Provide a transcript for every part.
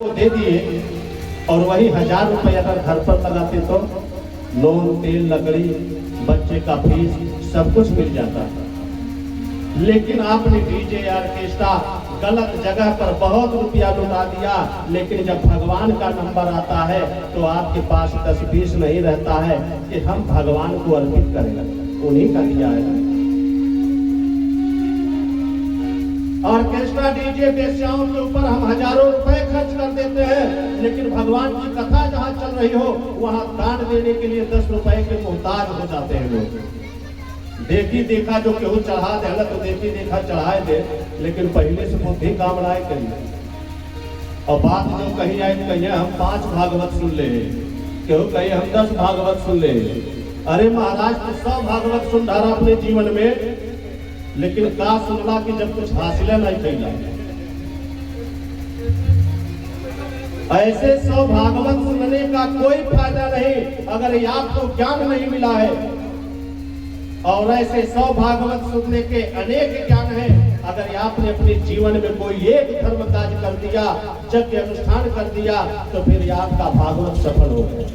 को दे दिए और वही 1000 रुपये अगर घर पर लगाते तो लोन, तेल, लकड़ी, बच्चे का फीस सब कुछ मिल जाता है। लेकिन आपने डीजे ऑर्केस्ट्रा गलत जगह पर बहुत रुपया लुटा दिया। लेकिन जब भगवान का नंबर आता है तो आपके पास 10-20 नहीं रहता है कि हम भगवान को अर्पित करेंगे। उन्हीं का दिया है। ऑर्केस्ट्रा, डीजे, वेश्याओं के ऊपर हम हजारों रुपए खर्च कर देते हैं, लेकिन भगवान की कथा जहाँ चल रही हो वहाँ दान देने के लिए 10 रुपए के मोहताज हो जाते हैं लोग। देखी देखा जो केहू चढ़ा दे तो देखी देखा चढ़ाए दे, लेकिन पहले से बुद्धि काम लाए करिए। और बात जो कही आए कहिए हम 5 भागवत सुन ले, केहू कहिए हम 10 भागवत सुन ले। अरे महाराज तो 100 भागवत सुन डाला अपने जीवन में, लेकिन का सुनला कि जब कुछ हासिल नहीं कैला। ऐसे 100 भागवत सुनने का कोई फायदा नहीं अगर आपको ज्ञान नहीं मिला है। और ऐसे 100 भागवत सुनने के अनेक ज्ञान है। अगर आपने अपने जीवन में कोई एक धर्म काज कर दिया, यज्ञ अनुष्ठान कर दिया, तो फिर आपका भागवत सफल हो गया।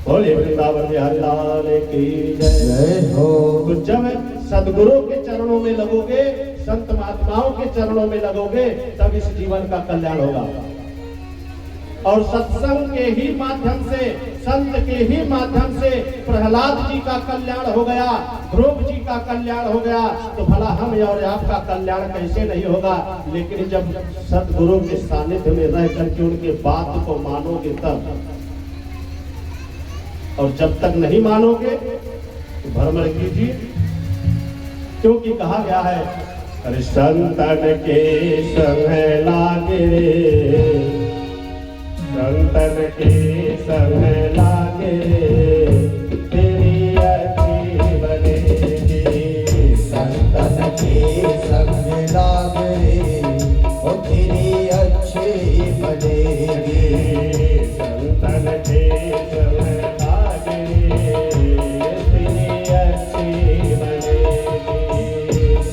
बोले वृंदावन बिहारी लाल की जय हो। तो जब सदगुरु के चरणों में लगोगे, संत महात्माओं के चरणों में लगोगे, तब इस जीवन का कल्याण होगा। और सत्संग के ही माध्यम से, संत के ही माध्यम से प्रहलाद जी का कल्याण हो गया, ध्रुव जी का कल्याण हो गया, तो भला हम और आपका कल्याण कैसे नहीं होगा। लेकिन जब सदगुरु के सानिध्य में रह करके उनके बात को मानोगे तब, और जब तक नहीं मानोगे तो भ्रमण कीजिए। क्योंकि कहा गया है, अरे संतन के संग लागे, संतन के संग लागे, तेरी अच्छी बनेगी। संतन के संग लागे, ओ तेरी अच्छी बनेगी। संतन के संग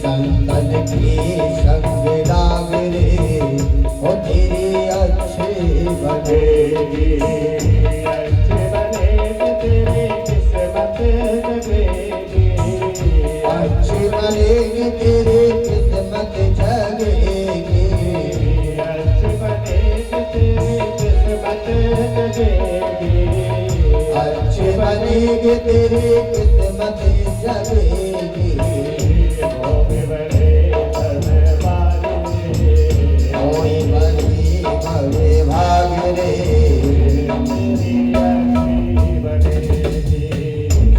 संतन की संग लाग रे, ओ तेरी अच्छी बनेगी। अच्छे बनेगी तेरी किस्मत जगेगी। अच्छी बनेगी तेरी किस्मत जगेगी। अच्छी बनेगी तेरी किस्मत जगेगी। अच्छी बनेगी तेरी किस्मत जगेगी। भाग रे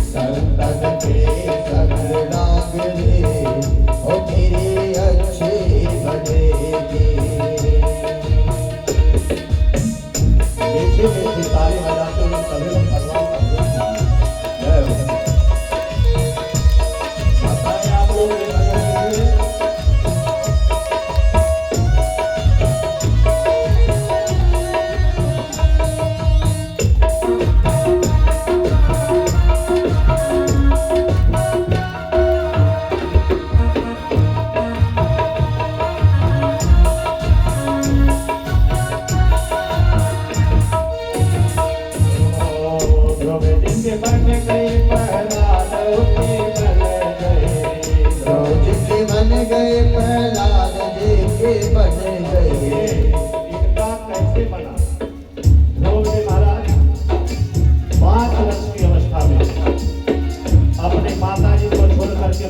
संतन के संग लाग रे, ओ तेरी अच्छी बनेगी। मीठी मीठी ताली बजाते हुए सभी लोग भगवान का जय हो। बताएं आप लोग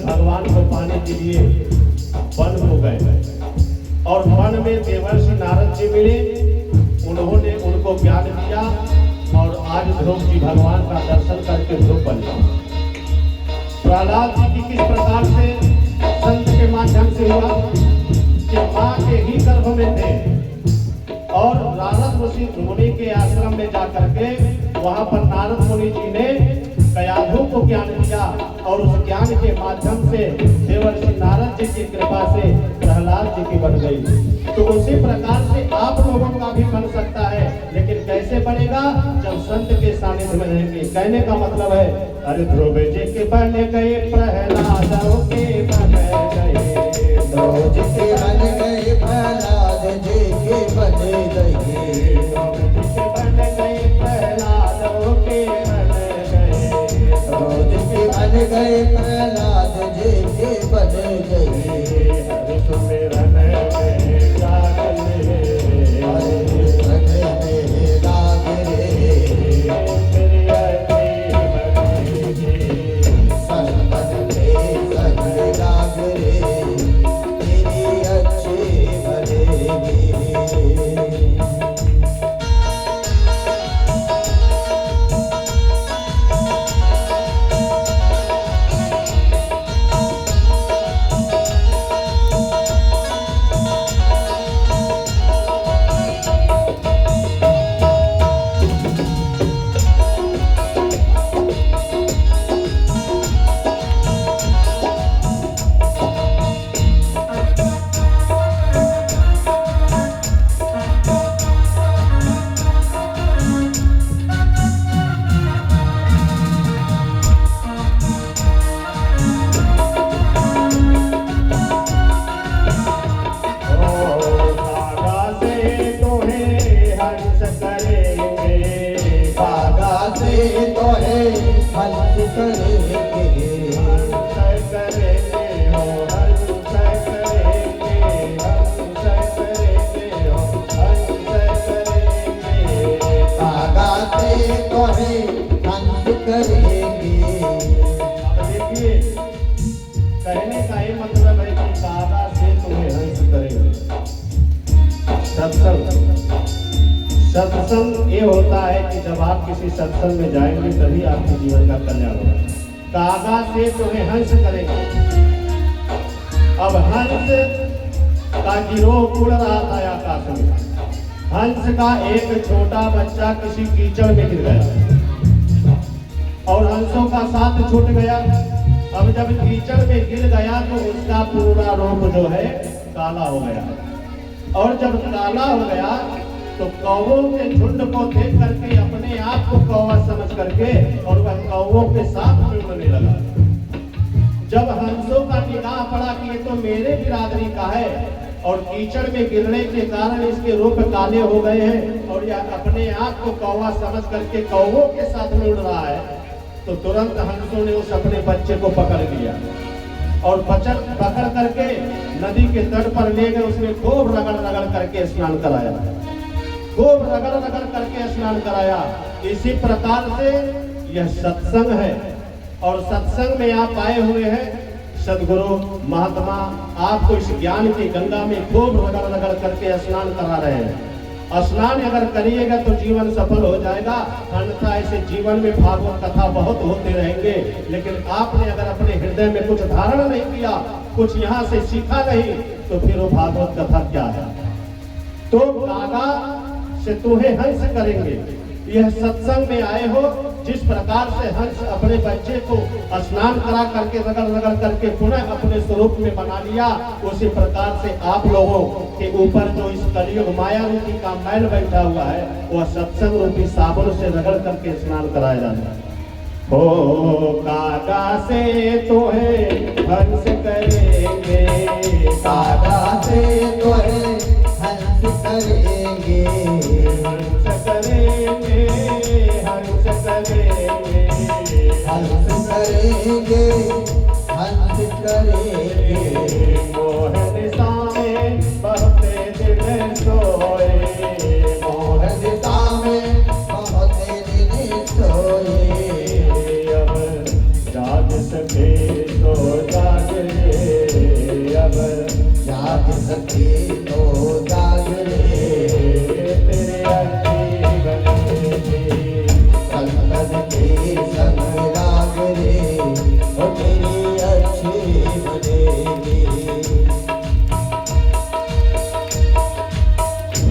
भगवान को पाने के लिए वन हो गए। और वन में देवर्षि नारद जी मिले, उन्होंने उनको ज्ञान दिया और आज ध्रुव जी भगवान का दर्शन करके ध्रुव बन गए। प्रहलाद जी की किस प्रकार से संत के माध्यम से हुआ कि माँ के ही गर्भ में थे और नारद ऋषि मुनि के आश्रम में जाकर के वहां पर नारद मुनि जी ने कयाधु को ज्ञान दिया और उस ज्ञान के माध्यम से देवर्षि नारद जी की कृपा से प्रहलाद जी की बन गई। तो उसी प्रकार से आप लोगों का भी बन सकता है, लेकिन कैसे बनेगा? जब संत के सानिध्य में रहेंगे। कहने का मतलब है, अरे ध्रुव जी के बन गए, प्रहलाद के बन गए, ध्रुव जी के बन गए, प्रहलाद जी के बन गए प्रहलाद जी के बन गए। हरि सुमिरन में जाग ले, हरे कृष्ण में लाग रे, तेरी अच्छी बनेगी। संतन के संग लाग रे, तेरी अच्छी बनेगी। कहने का ये मतलब है कि दादा से तुम्हें हंस करेंगे। सत्संग ये होता है कि जब आप किसी सत्संग में जाएंगे तभी आपके जीवन का कल्याण होगा। कागा से तुम्हें हंस करेंगे। अब हंस का गिरोह उड़ रहा था आकाश में। हंस का एक छोटा बच्चा किसी कीचड़ में गिर गया और हंसों का साथ छूट गया। अब जब कीचड़ में गिर गया तो उसका पूरा रूप जो है काला हो गया, और जब काला हो गया तो कौवों के झुंड को देख करके अपने आप को कौवा समझ करके और वह कौवों के साथ मिलने लगा। जब हंसों का निगाह पड़ा कि ये तो मेरे बिरादरी का है और कीचड़ में गिरने के कारण इसके रूप काले हो गए हैं और यह अपने आप को कौवा समझ करके कौवों के साथ में उड़ रहा है, तो तुरंत हंसों ने उस अपने बच्चे को पकड़ लिया और पकड़ करके नदी के तट पर ले गए। उसमें खूब रगड़ रगड़ करके स्नान कराया, खूब रगड़ रगड़ करके स्नान कराया। इसी प्रकार से यह सत्संग है और सत्संग में आप आए हुए हैं। सदगुरु महात्मा आपको इस ज्ञान की गंगा में खूब रगड़ रगड़ करके स्नान करा रहे हैं। स्नान अगर करिएगा तो जीवन सफल हो जाएगा, अन्यथा ऐसे जीवन में भागवत कथा बहुत होते रहेंगे। लेकिन आपने अगर अपने हृदय में कुछ धारण नहीं किया, कुछ यहाँ से सीखा नहीं, तो फिर वो भागवत कथा क्या है। तो कागा से तुम्हें हंस करेंगे। यह सत्संग में आए हो, जिस प्रकार से हंस अपने बच्चे को स्नान करा करके रगड़ रगड़ करके पुनः अपने स्वरूप में बना लिया, उसी प्रकार से आप लोगों के ऊपर जो इस कलयुग माया रूपी का मैल बैठा हुआ है, वह सत्संग रूपी साबुन से रगड़ करके स्नान कराया जाता है। हो कागा से तुम्हें हंस करेंगे, कागा से तुम्हें हंस करेंगे, हंस करेंगे, हंस करेंगे, हंस करेंगे, हंस करेंगे। मोहन सामे बहते दिल सोए, मोहन सामे बहते दिन सोए, अब जाग सके तो जाग रे, अब जाग सके तो जाग रे, तेरे अच्छी बनेगी। संतन के संग लाग रे, ओ तेरी अच्छी बनेगी।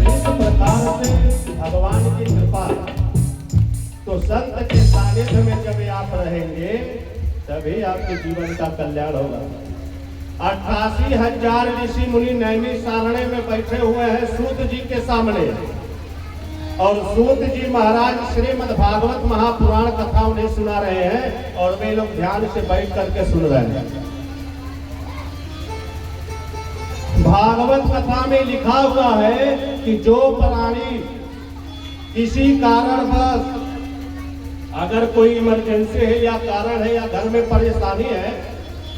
इस प्रकार से भगवान की कृपा, तो संत के सानिध्य में जब आप रहेंगे तभी आपके जीवन का कल्याण होगा। 88,000 ऋषि मुनि नैमी सारणे में बैठे हुए हैं सूत जी के सामने, और सूत जी महाराज श्रीमद् भागवत महापुराण कथा उन्हें सुना रहे हैं और वे लोग ध्यान से बैठ करके सुन रहे हैं। भागवत कथा में लिखा हुआ है कि जो प्राणी किसी कारणवश अगर कोई इमरजेंसी है या कारण है या घर में परेशानी है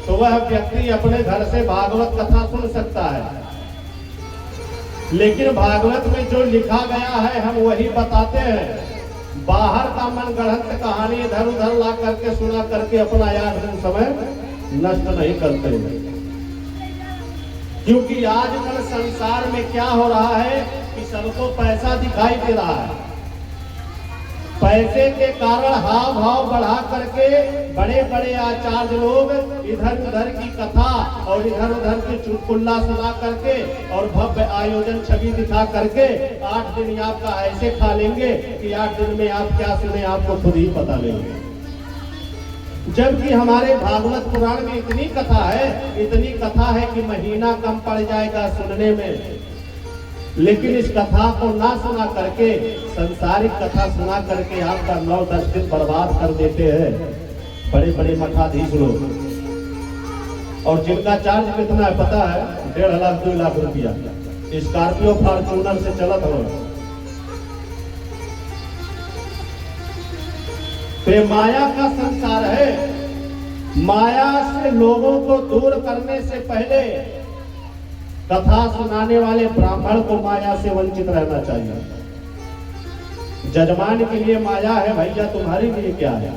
तो वह व्यक्ति अपने घर से भागवत कथा सुन सकता है। लेकिन भागवत में जो लिखा गया है हम वही बताते हैं। बाहर का मन गढ़ंत कहानी इधर उधर ला करके सुना करके अपना याद समय नष्ट नहीं करते हैं। क्योंकि आजकल संसार में क्या हो रहा है कि सबको पैसा दिखाई दे रहा है। पैसे के कारण हाव भाव बढ़ा करके बड़े बड़े आचार्य लोग इधर उधर की कथा और इधर उधर की चुटकुल्ला सुना करके और भव्य आयोजन छवि दिखा करके 8 दिन आपका ऐसे खा लेंगे कि 8 दिन में आप क्या सुने आपको खुद ही पता नहीं। जबकि हमारे भागवत पुराण में इतनी कथा है कि महीना कम पड़ जाएगा सुनने में। लेकिन इस कथा को ना सुना करके संसारिक कथा सुना करके आपका 9-10 दिन बर्बाद कर देते हैं बड़े बड़े मठाधीश लोग। और जिनका चार्ज कितना है पता है? 1.5 लाख 2 लाख रुपया स्कॉर्पियो फॉर्च्यूनर से चलत हो। तो माया का संसार है। माया से लोगों को दूर करने से पहले कथा सुनाने वाले ब्राह्मण को माया से वंचित रहना चाहिए। जजमान के लिए माया है भैया, तुम्हारे लिए क्या है?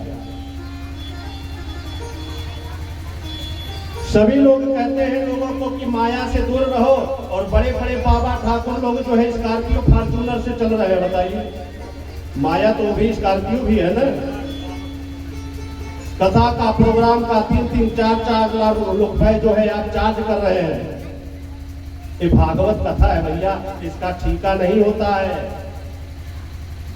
सभी लोग कहते हैं लोगों को कि माया से दूर रहो और बड़े बड़े बाबा ठाकुर लोग जो है स्कॉर्पियो फॉर्च्यूनर से चल रहे हैं। बताइए, माया तो भी स्कॉर्पियो भी है ना। कथा का प्रोग्राम का 3-3 4-4 लाख रुपए जो है आप चार्ज कर रहे हैं। ये भागवत कथा है भैया, इसका ठीका नहीं होता है।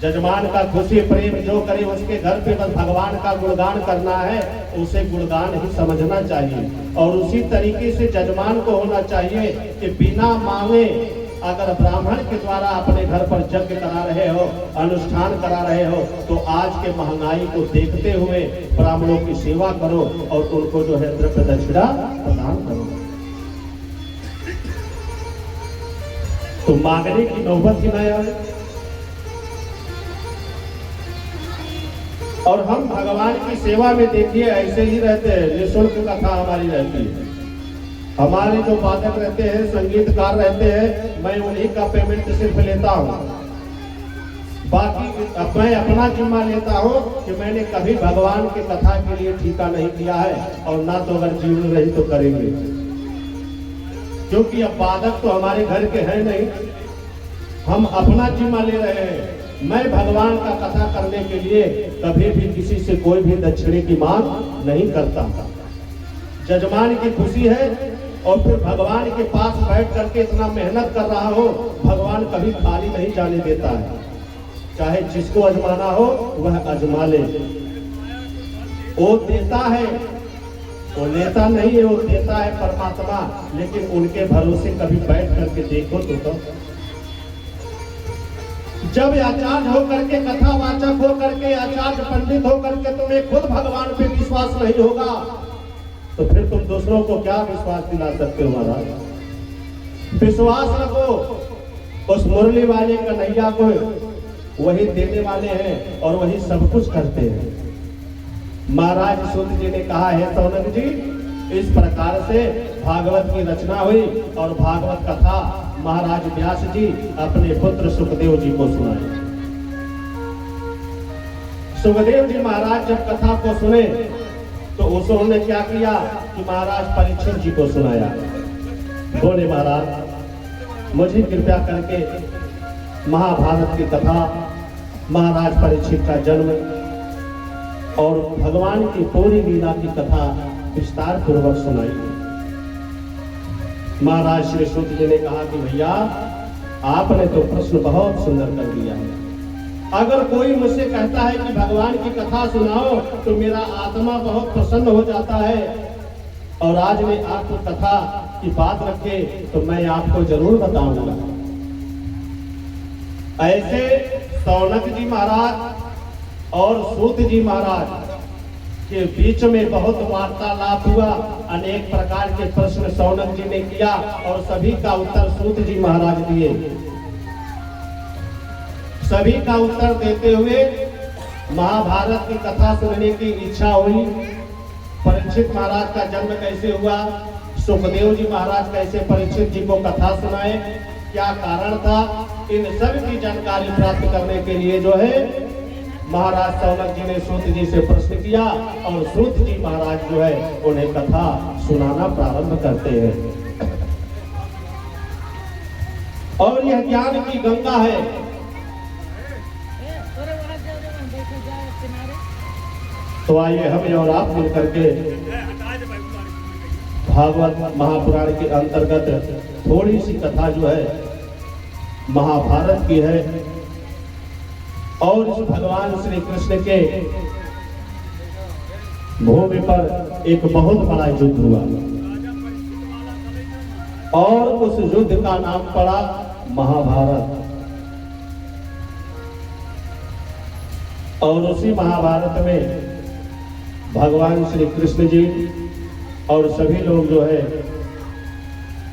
जजमान का खुशी प्रेम जो करे उसके घर पे बस भगवान का गुणगान करना है, उसे गुणगान ही समझना चाहिए। और उसी तरीके से जजमान को होना चाहिए कि बिना मांगे अगर ब्राह्मण के द्वारा अपने घर पर यज्ञ करा रहे हो, अनुष्ठान करा रहे हो, तो आज के महंगाई को देखते हुए ब्राह्मणों की सेवा करो और उनको जो है द्रव्य दक्षिणा प्रदान करो। तो मांगने की नौबत ही ना आए। और हम भगवान की सेवा में देखिए ऐसे ही रहते हैं। निःशुल्क कथा हमारी रहती है। हमारे जो वादक रहते हैं, संगीतकार रहते हैं, मैं उन्हीं का पेमेंट सिर्फ लेता हूँ। बाकी मैं अपना जिम्मा लेता हूँ कि मैंने कभी भगवान की कथा के लिए ठीका नहीं किया है और ना तो अगर जीवन रही तो करेंगे। क्योंकि अब वादक तो हमारे घर के हैं नहीं, हम अपना जिम्मा ले रहे हैं। मैं भगवान का कथा करने के लिए कभी भी किसी से कोई भी दक्षिणे की मांग नहीं करता। जजमान की खुशी है और फिर भगवान के पास बैठ करके इतना मेहनत कर रहा हो, भगवान कभी खाली नहीं जाने देता है। चाहे जिसको अजमाना हो वह अजमा ले। वो देता है, वो लेता नहीं है, वो देता है परमात्मा। लेकिन उनके भरोसे कभी बैठ करके देखो तो जब आचार्य होकर के कथा वाचक होकर के आचार्य पंडित होकर के तुम्हें खुद भगवान पे विश्वास नहीं होगा तो फिर तुम दूसरों को क्या विश्वास दिला सकते हो? महाराज विश्वास रखो उस मुरली वाले कन्हैया को, वही देने वाले हैं और वही सब कुछ करते हैं। महाराज सूत जी ने कहा है सौनक जी, इस प्रकार से भागवत की रचना हुई और भागवत कथा महाराज व्यास जी अपने पुत्र सुखदेव जी को सुनाई। सुखदेव जी महाराज जब कथा को सुने तो उन्होंने क्या किया कि महाराज परीक्षित जी को सुनाया। बोले महाराज मुझे कृपया करके महाभारत की कथा, महाराज परीक्षित का जन्म और भगवान की पूरी लीला की कथा विस्तार पूर्वक सुनाई। महाराज श्री सूत जी ने कहा कि भैया आपने तो प्रश्न बहुत सुंदर कर दिया है। अगर कोई मुझसे कहता है कि भगवान की कथा सुनाओ तो मेरा आत्मा बहुत प्रसन्न हो जाता है। और आज मैं आपको कथा की बात रखे तो मैं आपको जरूर बताऊंगा। ऐसे सौनक जी महाराज और सूत जी महाराज के बीच में बहुत वार्तालाप हुआ। अनेक प्रकार के प्रश्न सौनक जी ने किया और सभी का उत्तर सूत जी महाराज दिए। सभी का उत्तर देते हुए महाभारत की कथा सुनने की इच्छा हुई। परीक्षित महाराज का जन्म कैसे हुआ, सुखदेव जी महाराज कैसे परीक्षित जी को कथा सुनाए, क्या कारण था, इन सब की जानकारी प्राप्त करने के लिए जो है महाराज सौनक जी ने सूत जी से प्रश्न किया और सूत जी महाराज जो है उन्हें कथा सुनाना प्रारंभ करते हैं। और यह ज्ञान की गंगा है। तो आइए हम और आप मिल करके भागवत महापुराण के अंतर्गत थोड़ी सी कथा जो है महाभारत की है और इस भगवान श्री कृष्ण के भूमि पर एक बहुत बड़ा युद्ध हुआ और उस युद्ध का नाम पड़ा महाभारत। और उसी महाभारत में भगवान श्री कृष्ण जी और सभी लोग जो है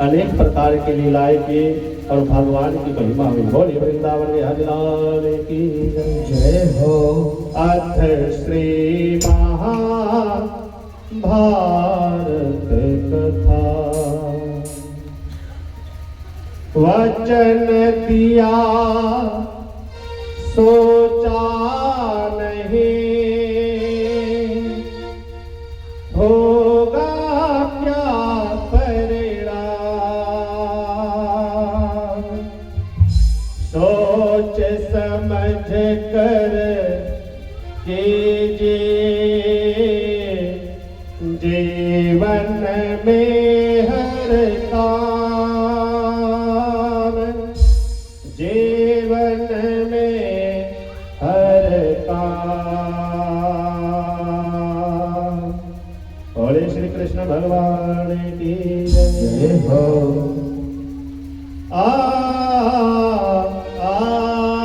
अनेक प्रकार की लीलाएं किए और भगवान की महिमा हुई। बोले वृंदावन बिहारी लाल की जय हो। अथ श्री महाभारत कथा वचन दिया सोचा नहीं, होगा क्या परिणाम, सोच समझ कर कीजिए जीवन में हर काम, जीवन में हर काम। बोले श्री कृष्ण भगवान की जय हो। आ आ आ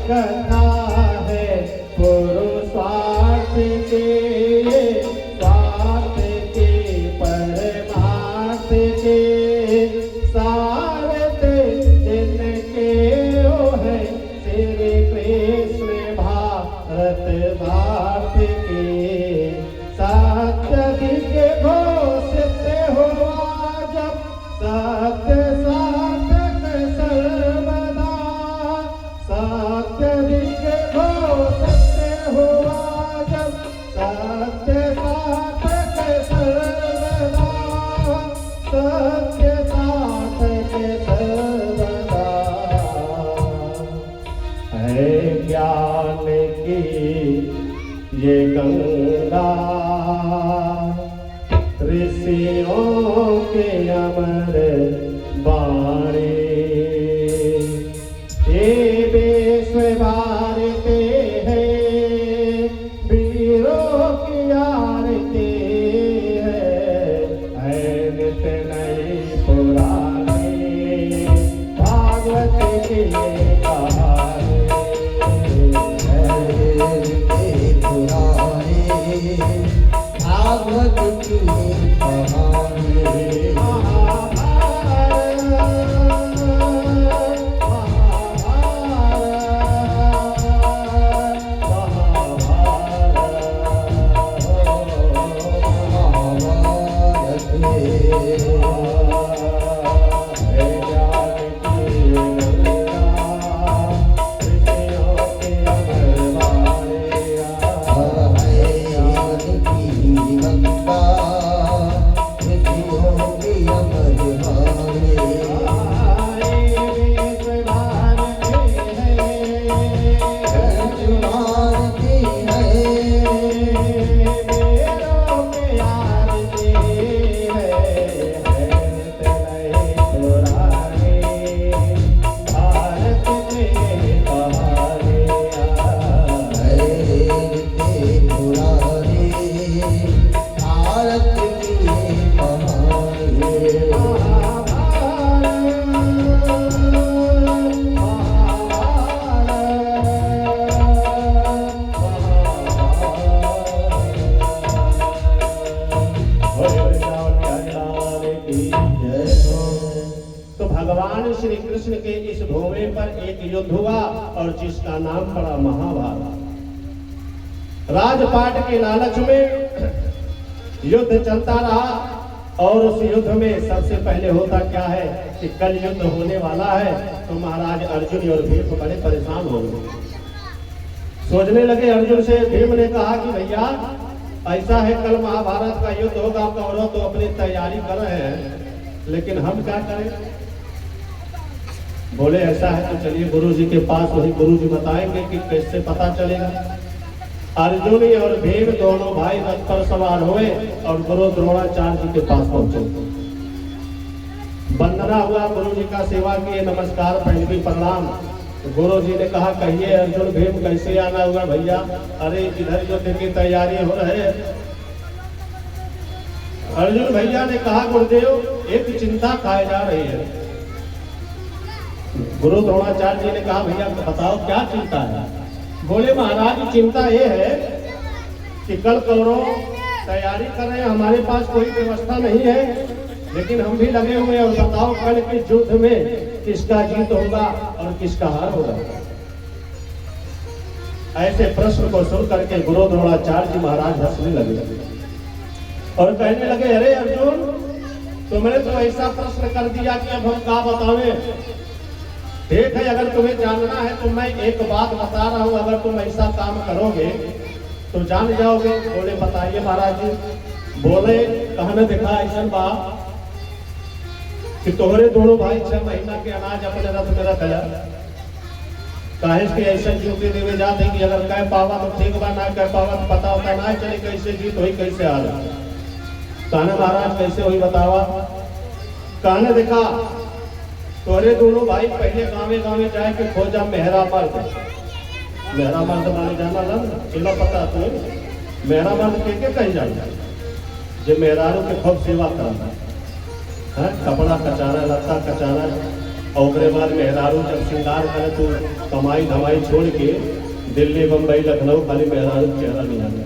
कथा है पुरुषार्थ के, स्वार्थ के परमार्थ के, सारथ जिनके ओ है श्री कृष्ण भारत भारत के। सत्य दिव्य घोषित हुआ जब सत्य साधक सर्वदा, सत्य दिव्य घोषित हुआ जब सत्य साधक सर्वदा, सत्य साधक सर्वदा। है ज्ञान की ये गंगा ऋषियों के अमर बाणी, ये विश्व भारती है वीरों की आरती है नित्य नई पुरानी भागवत की कहानी, भागवत की कहानी। भगवान श्री कृष्ण के इस भूमि पर एक युद्ध हुआ और जिसका नाम पड़ा महाभारत। राजपाट के लालच में युद्ध चलता रहा और उस युद्ध में सबसे पहले होता क्या है कि कल युद्ध होने वाला है, तो महाराज अर्जुन और भीम बड़े परेशान हो गए। सोचने लगे अर्जुन से, भीम ने कहा कि भैया ऐसा है कल महाभारत का युद्ध होगा, कौरव तो अपनी तैयारी कर रहे हैं, लेकिन हम क्या करें? बोले ऐसा है तो चलिए गुरु जी के पास, वही गुरु जी बताएंगे कि कैसे पता चलेगा। अर्जुन और भीम दोनों भाई रथ पर सवार हुए और गुरु द्रोणाचार्य जी के पास पहुंचे। वंदना हुआ, गुरु जी का सेवा किए, नमस्कार पहली प्रणाम। गुरु जी ने कहा कहिए अर्जुन भीम कैसे आना हुआ भैया? अरे इधर युद्ध की तैयारी हो रही है। अर्जुन भैया ने कहा गुरुदेव एक चिंता खाई जा रही है। गुरु द्रोणाचार्य जी ने कहा भैया बताओ क्या चिंता है? बोले महाराज चिंता ये है कि कल कौरव तैयारी कर रहे हैं, हमारे पास कोई व्यवस्था नहीं है, लेकिन हम भी लगे हुए हैं, और बताओ कल के युद्ध में किसका जीत होगा और किसका हार होगा? ऐसे प्रश्न को सुन करके गुरु द्रोणाचार्य जी महाराज हंसने लगे और कहने लगे अरे अर्जुन तुमने तो ऐसा प्रश्न कर दिया कि अब हम क्या बतावें। ठीक है, अगर तुम्हें जानना है तो मैं एक बात बता रहा हूं, अगर तुम ऐसा काम करोगे तो जान जाओगे। बोले बताइए महाराज जी। बोले कहने देखा ऐसा बात कि तोहरे दोनों भाई 6 महीना के अनाज अपने रथ में रख लिया, काहे के ऐसा ड्यूटी देवे जाते कि अगर कह पावा तो ठीक बा, ना कह पावा तो पता होता ना चले कैसे जीत हुई कैसे हार। कहने महाराज कैसे हुई बतावा? कहने देखा तोरे दोनों भाई पहले गाँवे गाँवे जाए के खोजा मेहरा मर्द। मेहरा मर्द माने जाना ना चलो पता तुम्हें मेहरा मर्द के कहीं जाए जो मेहरारू के खूब सेवा करना है, कपड़ा कचाना लत्ता कचाना, और उसके बाद मेहरारू जब श्रृंगार करे तो कमाई धमाई छोड़ के दिल्ली बम्बई लखनऊ खाली मेहरारू चेहरा नहीं आना।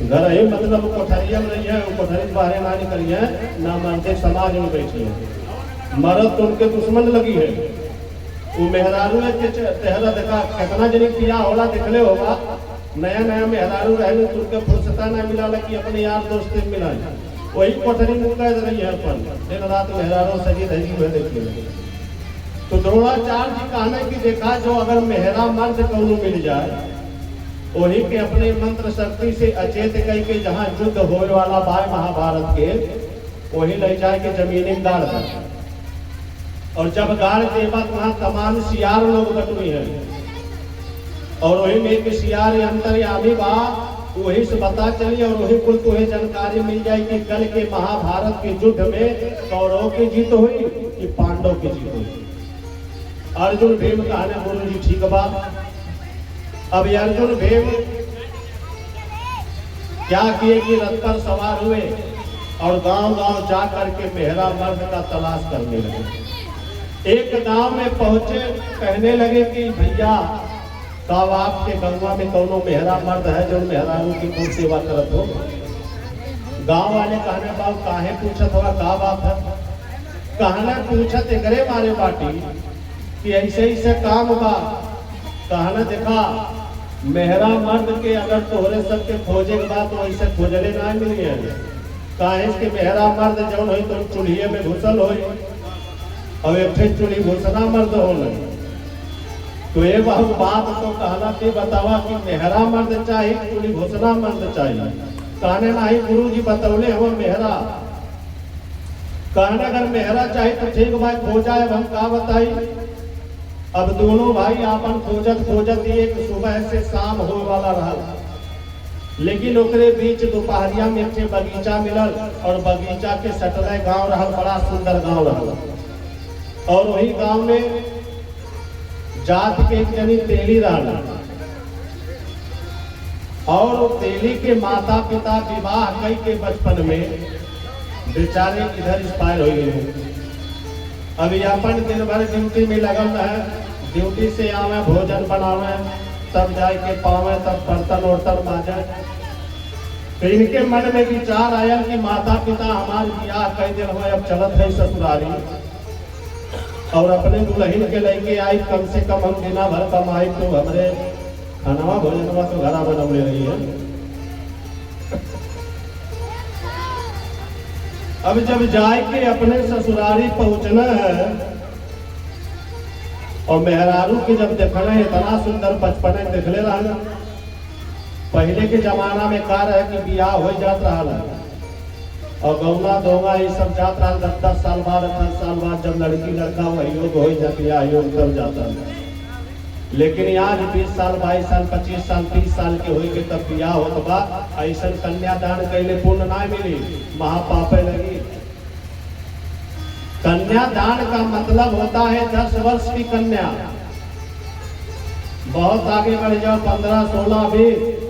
घर ही मतलब कोठरिया में नहीं है, कोठरी बाहर ना निकली है, ना मानते समाज में बैठी है। मरद तो उनके दुश्मन लगी है। वो मेहरारू के चेहरा देखा कितना जनी किया होला देखले होगा। नया नया मेहरारू रहे तो उनके फुर्सता ना मिला कि अपने यार दोस्त से मिला, वही कोठरी में कैद रही है अपन दिन रात मेहरारू सजी रही हुए देखिए। तो द्रोणाचार्य जी कहने की देखा जो अगर मेहरा मर्द कौनो मिल जाए वही के अपने मंत्र शक्ति से अचेत कई के जहाँ युद्ध होने वाला बाय महाभारत के वही ले जाए के जमीनी गाड़ दे, और जब गाड़ के बाद वहाँ तमाम सियार लोग बटुई है और वही में एक सियार अंतर्यामी बा वही से पता चली और वही कुल तुम्हें जानकारी मिल जाए कि कल के महाभारत के युद्ध में कौरव की जीत हुई कि पांडव की जीत हुई। अर्जुन भीम कहने गुरु जी ठीक बा। अब अर्जुन भीम क्या किए कि रथ पर सवार हुए और गांव-गांव जा करके मेहरा मर्द का तलाश करने लगे। एक गांव में पहुंचे, कहने लगे कि भैया तब आपके गंगा में कौनो मेहरा मर्द है जो मेहरारू की खूब सेवा करत हो। गांव वाले कहने बाबू काहे पूछत हुआ का बात है? कहना पूछत एकरे मारे बाटी कि ऐसे ऐसे काम बा। कहना देखा मेहरा मर्द के अगर तोहरे सबके खोजे के बाद तो ऐसे खोजले ना मिली है। काहे के मेहरा मर्द जौन हो तो चूल्हे में घुसल हो, अब एक चूल्ही घुसना मर्द हो नहीं। तो ये बहुत बात तो कहना थी बतावा कि मेहरा मर्द चाहिए चूल्ही घुसना मर्द चाहिए। कहने नहीं गुरु जी बतौले हो मेहरा। कहने अगर मेहरा चाहिए तो ठीक भाई खोजा है, हम का बताई। अब दोनों भाई आपन खोजत खोजत एक सुबह से शाम हो वाला रहा, लेकिन ओकरे बीच दोपहरिया में एक बगीचा मिलल और बगीचा के सटले गांव रहा, बड़ा सुंदर गांव रहा। और वही गांव में जात के एक जनी तेली रहा और तेली के माता पिता विवाह कई के बचपन में बेचारे इधर एक्सपायर हो गए। अभी अपन दिन भर ड्यूटी में लगल है, ड्यूटी से आवे भोजन बनावे तब जाए के पावे तब बर्तन वर्तन माजे। तो इनके मन में विचार आया कि माता पिता हमारे ब्याह कई दिन हो अब चलत है ससुरारी, और अपने दुल्हन के लेके आई, कम से कम हम बिना भर कमाई तो हमरे खाना भोजनवा तो घरा बनवले रही है। अब जब जाए के अपने ससुरारी पहुंचना है और मेहरारू के जब देखना है, इतना सुंदर बचपन देखले रहना। पहले के जमाना में कार है कि बियाह हो जात रहा और गौना दोगा ये सब जात रहा 10-10 साल बाद 18 साल बाद जब लड़की लड़का वही योग हो जाती योग तब जाता है। लेकिन आज 20 साल 22 साल 25 साल 30 साल के होई के तब बियाह होत बा। ऐसा कन्यादान कैले पुण्य ना मिली, महापापे लगी। कन्यादान का मतलब होता है 10 वर्ष की कन्या। बहुत आगे बढ़ जाओ 15, 16, 20,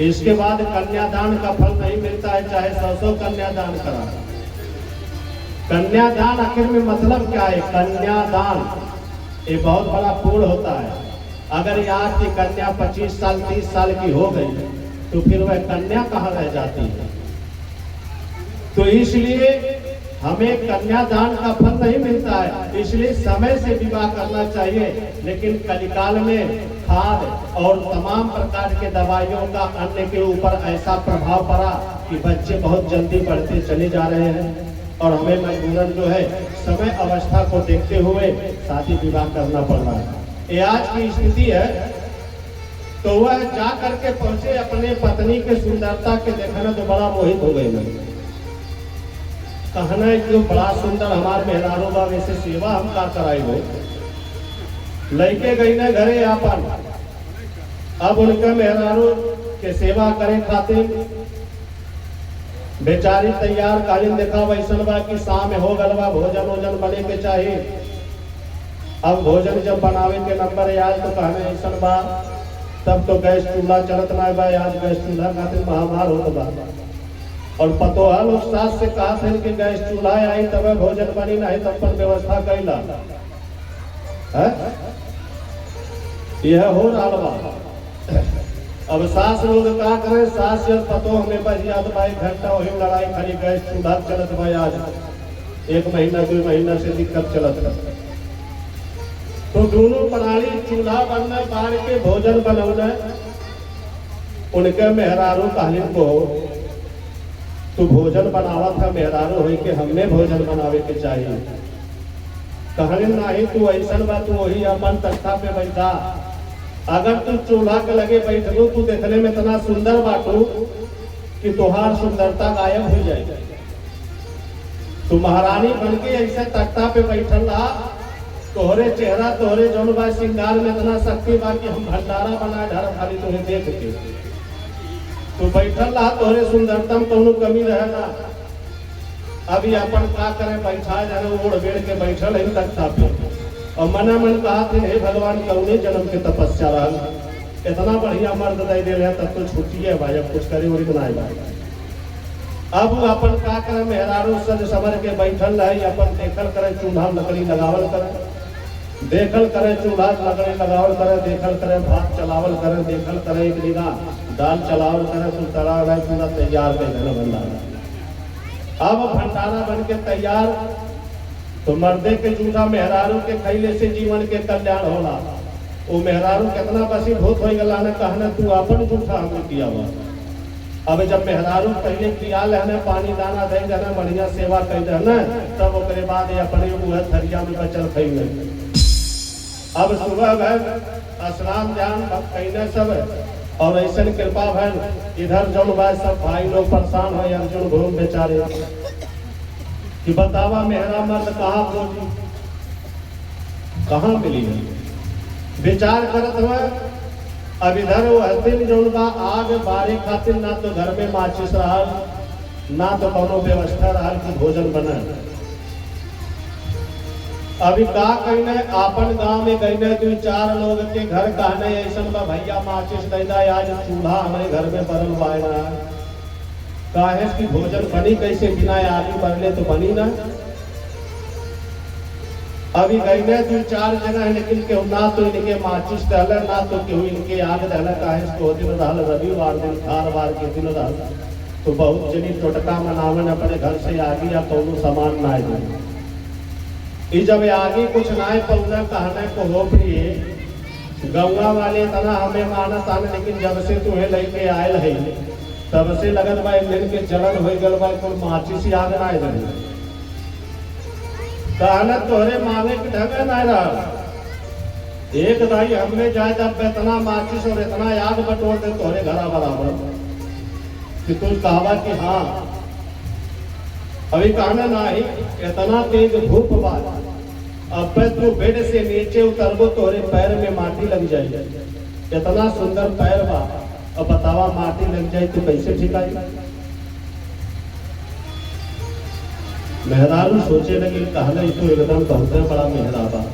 इसके बाद कन्यादान का फल नहीं मिलता है, चाहे 100 कन्यादान करा। कन्यादान आखिर में मतलब क्या है? कन्यादान ये बहुत बड़ा पुण्य होता है। अगर यहाँ की कन्या 25 साल 30 साल की हो गई तो फिर वह कन्या कहाँ रह जाती है? तो इसलिए हमें कन्यादान का फल नहीं मिलता है, इसलिए समय से विवाह करना चाहिए। लेकिन कलिकाल में खाद और तमाम प्रकार के दवाइयों का अन्य के ऊपर ऐसा प्रभाव पड़ा कि बच्चे बहुत जल्दी बढ़ते चले जा रहे हैं और हमें मजबूरन जो है समय अवस्था को देखते हुए शादी विवाह करना पड़ रहा है। ये आज की स्थिति है। तो वह जा करके पहुंचे अपने पत्नी के सुंदरता के देखने तो बड़ा मोहित हो गए। कहना है कि बड़ा सुंदर हमारे मेहरारू बा, वैसे सेवा हम का कराई हो। लड़के गई न घरे आपन, अब उनके मेहरारू के सेवा करे खातिर बेचारी तैयार कालीन देखा वैसन बा कि शाम हो गलवा भोजन वोजन बने के चाहिए। अब भोजन जब बनावे के नंबर आए तो कहने ऐसन बा, तब तो गैस चूल्हा चलत ना बा, आज गैस चूल्हा खातिर महामार होत बा। और पतोहा लोग सास से कहा थे कि गैस चूल्हा आई तब भोजन बनी नहीं तब पर व्यवस्था कैला है? यह हो रहा बा। अब सास लोग का करे, सास जब पतो हमें बच जात बा 1 घंटा वही लड़ाई खाली गैस चूल्हा चलत बा। आज 1 महीना 2 महीना से दिक्कत चलत है। तो दोनों प्रणाली चूल्हा बनना बाढ़ के भोजन बनौना। उनके मेहरारू कालीन को तो भोजन बनावा था मेहरारू हो के हमने भोजन बनावे के चाहिए। कहने नहीं तू ऐसा बा, तू वही अपन तख्ता पे बैठा। अगर तू चूल्हा के लगे बैठो तू देखने में इतना सुंदर बाटू कि तुहार सुंदरता गायब हो जाए। तू महारानी बन के ऐसे तख्ता पे बैठल रहा, तोहरे चेहरा तोहरे जौन बा श्रृंगार में इतना शक्ति बा कि हम भंडारा बना ढर खाली तुम्हें देख के तो बैठल रहा, तोहरे सुंदरता में कोनो कमी रहे ना। अभी अपन का करे, बैठा जाने ओढ़ बेड़ के बैठल है तख्ता पे और मना मन कहा थे हे भगवान कौने जन्म के तपस्या रहा, इतना बढ़िया मर्द दे दे रहे तब तो छुट्टी है भाई, अब कुछ करे और बनाए भाई। अब अपन का करे, मेहरारू सज समर के बैठल रहे, अपन देखल करे चूल्हा लकड़ी लगावल करे, देखल करे चूल्हा लकड़ी लगावल करे, देखल करे भात चलावल करे, देखल करे एक निगाह दाल चलावल करे, तो तरा रहे पूरा तैयार कर देना भंडारा। अब भंडारा बन के तैयार तो मर्दे के जूठा मेहरारू के खैले से जीवन के कल्याण होला। वो मेहरारू कितना बसीर होत हो गला ने कहना तू अपन जूठा हमें किया हुआ। अब जब मेहरारू पहले किया लेना पानी दाना दे देना बढ़िया सेवा कर देना, तब ओकरे बाद अपने मुँह थरिया में बचल खैले। अब सुबह भर स्नान ध्यान कहने सब और ऐसा कृपा भैन इधर जौन बा सब भाई लोग परेशान हो अर्जुन घूम बेचारे कि बतावा मेहरा मर्द कहाँ खोजी कहाँ मिली है। विचार करत हुआ अब इधर वो हस्तिन जौन बा आग बारे खातिर ना तो घर में माचिस रहा ना तो कोनो व्यवस्था रहा कि भोजन बना। अभी का कहने आपन गांव में कहने 2-4 लोग के घर कहने ऐसा बा भैया माचिस दैदा आज चूल्हा हमारे घर में बरल पाएगा काहे कि भोजन बनी कैसे बिना आगे बढ़ले तो बनी ना। अभी कहने 2-4 जगह है लेकिन केहू ना तो इनके माचिस दहल ना तो केहू इनके आग दहल काहे को दिन रहल रविवार दिन खारवार के दिन रहल तो बहुत जनी टोटका मनावन अपने घर से आगे या कोनो सामान ना आए। ई जब आगे कुछ नाय पौना कहने को हो प्रिय गौवा वाले तना हमें मानत आने, लेकिन जब से तुम्हें लेके आयल है तब से लगत बा दिन के जलन हो गल बा तो माची सी आग ना इधर कहना तोहरे मांगे के ढंग ना रहा। एक दाई हमने जाए तब इतना माचिस और इतना आग बटोर दे तोहरे घरा बराबर कि तू कहा कि हाँ अभी कहना नहीं इतना तेज धूप बा, अब तू बेड से नीचे उतरबो तोहरे पैर में माटी लग जाए, इतना सुंदर पैर बा, अब बतावा माटी लग जाए तो कैसे ठिकाई। मेहरारू सोचे लगे कहले तो एकदम बहुत बड़ा मेहराबा,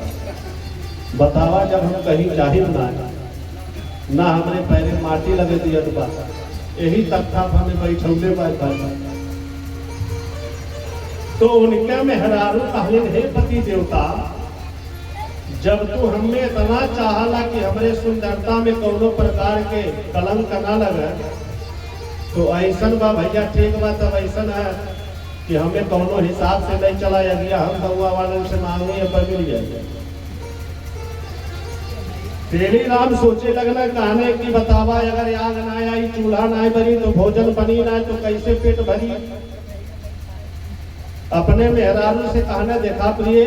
बतावा जब हम कहीं जाहिर ना हमारे पैर में माटी लगे दिया बा, यही तख्ता हमें बैठौले बा। तो उनके मेहरारू कहले हे पति देवता, जब तू हमें इतना चाहला कि हमारे सुंदरता में कोनो प्रकार के कलंक ना लगे, तो ऐसन बा भैया ठीक बा, तब ऐसन है कि हमें कोनो हिसाब से नहीं चला गया, हम गौवा वालों से मांगे पर मिल जाए। तेरी राम सोचे लगना कहने की बतावा अगर आग ना आई चूल्हा ना बनी तो भोजन बनी ना तो कैसे पेट भरी। अपने मेहरारू से कहना देखा प्रिय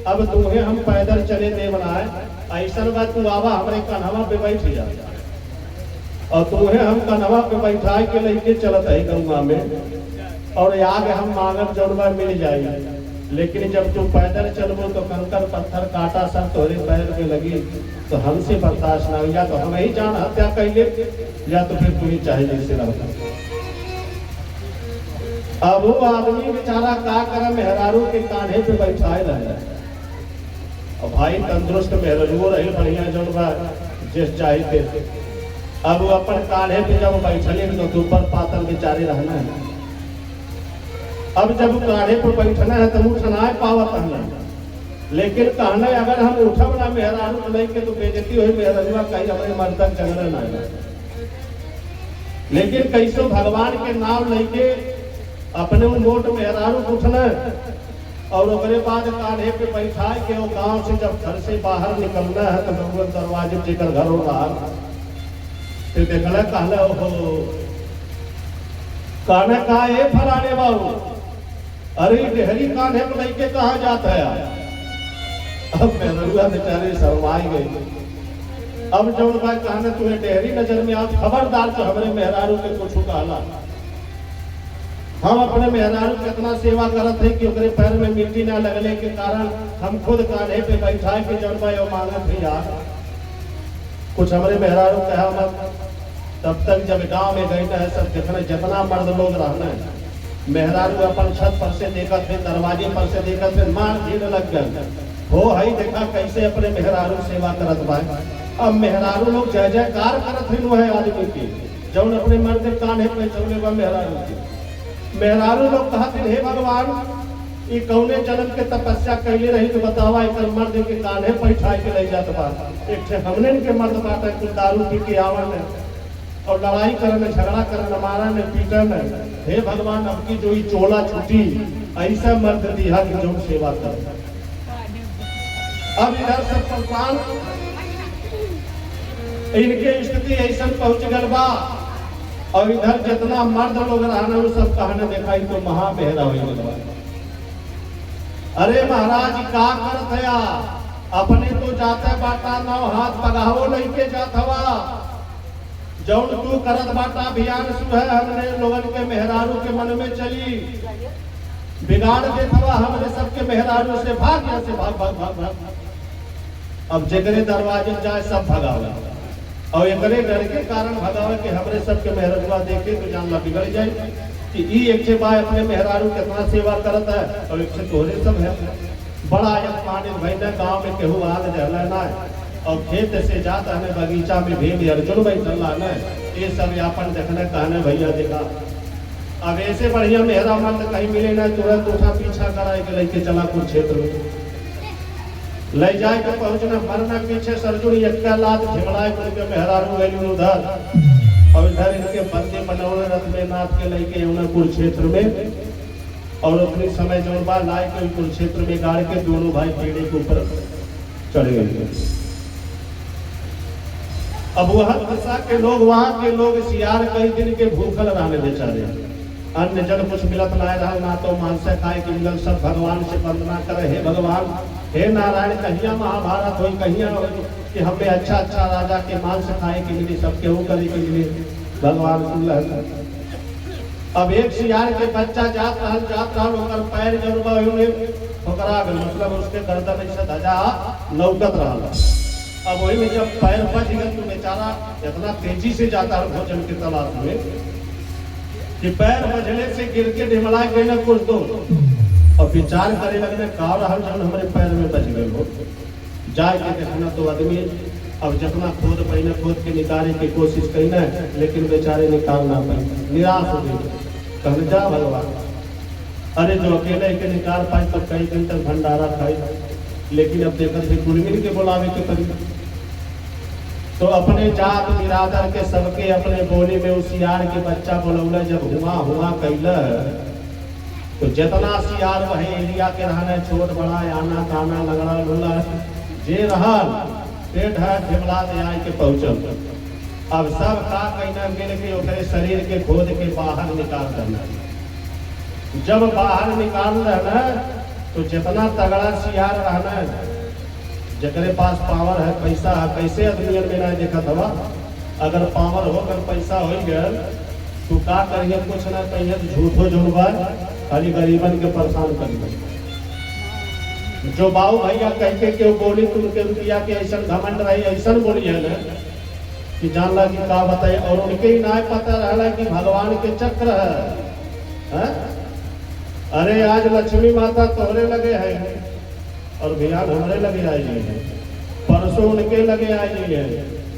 अब तुम्हें हम पैदल चले दे बनाए, ऐसा बात तू आवा हमारे कन्हवा पे बैठ जा और तुम्हें हम कन्हवा पे बैठा के लेके चलत है गंगा में और आग हम मांगब जौनवा मिल जाए। लेकिन जब तुम पैदल चलबो तो कंकर पत्थर काटा सब तोहरे पैर में लगी तो हमसे बर्दाश्त ना हो, या तो हम ही जान हत्या कैले या तो फिर तुम्हें चाहे जैसे रहता। अब वो आदमी बेचारा का करे मेहरारू के कान्हे पे बैठाए रहे और भाई तंदुरुस्त मेहरारू रहे बढ़िया जब जिस चाहे थे। अब वो अपन कान्हे पे जब बैठले तो ऊपर पातल बेचारे रहना है। अब जब कान्हे पे बैठना है तो उठना है पावत है, लेकिन कहना अगर हम उठब ना मेहरारू तो लेके तो बेइज्जती हुई मेहरारूआ कहीं हमारे मन तक जगह ना। लेकिन कैसे भगवान के नाम लेके अपने मोट मेहरारू उठना और उसके बाद कान्हे पे बैठा के वो गांव से जब घर से बाहर निकलना है तो भगवान दरवाजे जेकर घर हो रहा तो देखना कहला हो कहना कहा ए फलाने बाबू अरे डेहरी कान्हे पे लेके कहा जाता है। अब मेहरुआ बेचारे शर्माई गई। अब जो कहना तुम्हें डेहरी नजर में आप खबरदार तो हमारे मेहरारू के कुछ कहला। हम अपने मेहरारू कितना सेवा करत है कि ओकरे पैर में मिट्टी ना लगने के कारण हम खुद कान्हे पे बैठा के जन्मा मांगत है यार कुछ हमारे मेहरारू कहा मत। तब तक जब गांव में गए है सब देखना जितना मर्द लोग रहना है मेहरारू अपन छत पर से देखत है दरवाजे पर से देखत है मार भीड़ लग गए हो हई देखा कैसे अपने मेहरारू सेवा करत बा। अब मेहरारू लोग जय जयकार करत है आदमी की जौन अपने मर्द कान्हे पे चलने बा मेहरारू की। मेहरारू लोग कहते हे भगवान ये कौने जन्म के तपस्या कैले रही तो बतावा एक मर्द के कान्हे बैठा के ले जात बा। एक हमने के मर्द बाटा कुछ दारू पी के आवन और लड़ाई करने झगड़ा करने मारने पीटने। हे भगवान अब की जो चोला छुटी ऐसा मर्द दिया कि जो सेवा कर। अब इधर सब परेशान इनके स्थिति ऐसा पहुंच गल बा और इधर जितना मर्द लोग रहना वो सब कहने दिखाई तो महाबेहरा हो। अरे महाराज का करत है अपने तो जाते बाटा नौ हाथ पगावो लेके जात हवा जौन तू करत बाटा अभियान सुबह हमने लोगन के मेहरारू के मन में चली बिगाड़ देत हवा हमने सबके मेहरारू से भाग यहाँ से भाग भाग भाग भाग। अब जगरे दरवाजे जाए सब भगावा और एकरे डर के कारण भगावे के हमरे सबके मेहरारूआ देखे तो जानला बिगड़ जाए कि ई एक से बाय अपने मेहरारू कितना सेवा करता है और एक से तोहरे सब है। बड़ा अपमानित भइले गांव में केहू आल रहला ना और खेत से जाता है बगीचा में भेड़ अर्जुन भाई चल ना ये सब यापन देखने कहने भैया देखा। अब ऐसे बढ़िया मेहरा मर्द कहीं मिले ना तुरंत उठा पीछा कराए के लेके चला कुछ क्षेत्र में ले जाए के पहुंचना मरना पीछे सरजुन एक लात झिमड़ाए के मेहरारू गए उधर और इधर इनके बंदे बनौले रथ में नाथ के लेके यमुनापुर क्षेत्र में और अपने समय जो बा लाए के कुरुक्षेत्र में गाड़ के दोनों भाई पेड़े के ऊपर चढ़े गए। अब वह दिशा के लोग, वहां के लोग सियार कई दिन के भूखल रहने बेचारे, अन्न जल कुछ मिलत ना रहा, ना तो मांस खाए के मिलल, सब भगवान से वंदना करे, हे भगवान, हे नारायण, कहिया महाभारत हो, कहिया कि हमें अच्छा अच्छा राजा के मांस खाए के मिली, सब केहू करे के मिली, भगवान सुन। अब एक सियार के बच्चा जात रहल ओकर पैर जरूर ठोकरा गल, मतलब उसके गर्दन ऐसे धजा लौकत रहल। अब वही में जब पैर बच गए तो बेचारा इतना तेजी से जाता है भोजन के तलाश में कि पैर बजले से गिर के ढिमला गए ना कुछ दो, और विचार करे लगने का रहल जब हमारे पैर में बच गए हो। जाए के देखना तो आदमी अब जितना खोद पहिने खोद के निकाले की कोशिश करी ना, लेकिन बेचारे निकाल ना पाए, निराश हो गए। कहने जा भगवान, अरे जो अकेले के निकाल पाए तो कई दिन तक भंडारा खाए, लेकिन अब देखते थे कुलमिल के बुलावे के परी, तो अपने जात बिरादर के सबके अपने बोली में उस सियार के बच्चा बोलौला। जब हुआ कैला तो जितना सियार वही एरिया के रहने, छोट बड़ा आना काना लगड़ा लूला जे रहल पेट है ढिमला दे आए के पहुंचल। अब सब का कहना मिल के ओकरे शरीर के खोद के बाहर निकाल देना। जब बाहर निकाल रहना तो जितना तगड़ा सियार रहना, जकरे पास पावर है, पैसा है, पैसे आदमी में ना देखा था, अगर पावर हो अगर पैसा हो गया तो का करिए, कुछ ना कहिए तो झूठो जुड़वा खाली गरीबन के परेशान करिए। जो बाबू भैया कह के क्यों बोली तुमके रुपया के ऐसा घमंड रही, ऐसा बोली है ना कि जान ला कि का बताए, और उनके ही ना पता रहा कि भगवान के चक्र है। अरे आज लक्ष्मी माता तोहरे लगे है और बिहान हमारे लगे आई है, परसों उनके लगे आई है,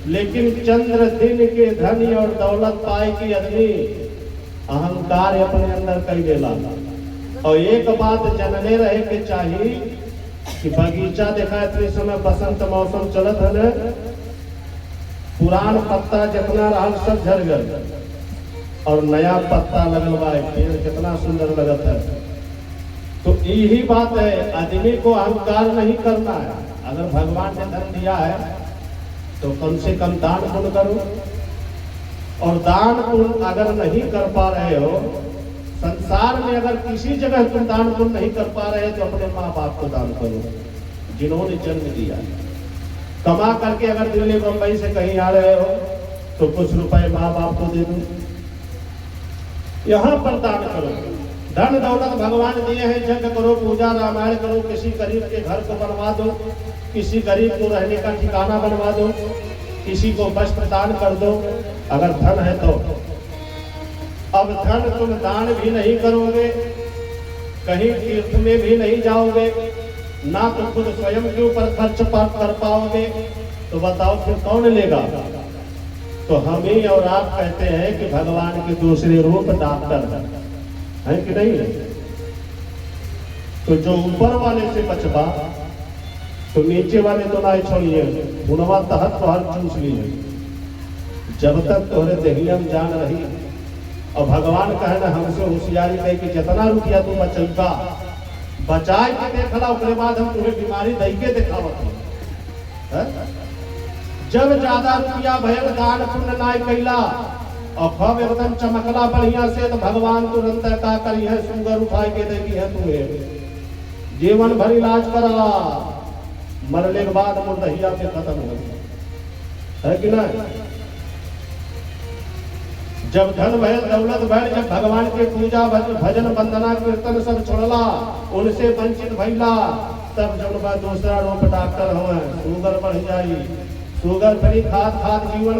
लेकिन चंद्र दिन के धनी और दौलत पाए की आदमी अहंकार अपने अंदर कई देला। और एक बात जानने रहे के चाहिए कि बगीचा देखा इतने समय बसंत मौसम चलत है न, पुरान पत्ता जितना रहल सब झड़ गए और नया पत्ता लगल बा, पेड़ कितना सुंदर लगत है। तो यही बात है, आदमी को अहंकार नहीं करना है। अगर भगवान ने धन दिया है तो कम से कम दान पुण्य करो, और दान पुण्य अगर नहीं कर पा रहे हो संसार में, अगर किसी जगह तुम दान पुण्य नहीं कर पा रहे तो अपने माँ बाप को दान करो जिन्होंने जन्म दिया। कमा करके अगर दिल्ली बंबई से कहीं आ रहे हो तो कुछ रुपए माँ बाप को दे दो, यहाँ पर दान करो। धन दौलत भगवान दिए हैं, यज्ञ करो, पूजा रामायण करो, किसी गरीब के घर को बनवा दो, किसी गरीब को रहने का ठिकाना बनवा दो, किसी को वस्त्र दान कर दो अगर धन है तो। अब धन तुम दान भी नहीं करोगे, कहीं तीर्थ में भी नहीं जाओगे, ना तो खुद स्वयं के ऊपर खर्च कर पाओगे, तो बताओ फिर कौन लेगा। तो हम ही और आप कहते हैं कि भगवान के दूसरे रूप डॉक्टर है कि नहीं है। तो जो ऊपर वाले से बचवा तो नीचे वाले तो ना छोड़िए, गुणवा तहत तो हर चूस लीजिए जब तक तोहरे देहिया में जान रही। और भगवान कहना हमसे होशियारी कह के जितना रुपया तू बचेगा बचाए के देखला, उसके बाद हम तुम्हें बीमारी दई के दिखावत है। जब ज्यादा रुपया भयल दान पुण्य ना कैला और खूब एकदम चमकला बढ़िया से, तो भगवान तुरंत का करी है, सुगर उठा के देगी है तुम्हें, जीवन भर इलाज करा, मरने के बाद मुर्दहिया पे खत्म हो गया है कि नहीं। जब धन भय दौलत भय, जब भगवान के पूजा भजन वंदना कीर्तन सब छोड़ला, उनसे वंचित भइला, तब जब दूसरा रूप डॉक्टर हो, शुगर बढ़ जाई, शुगर फ्री खाद जीवन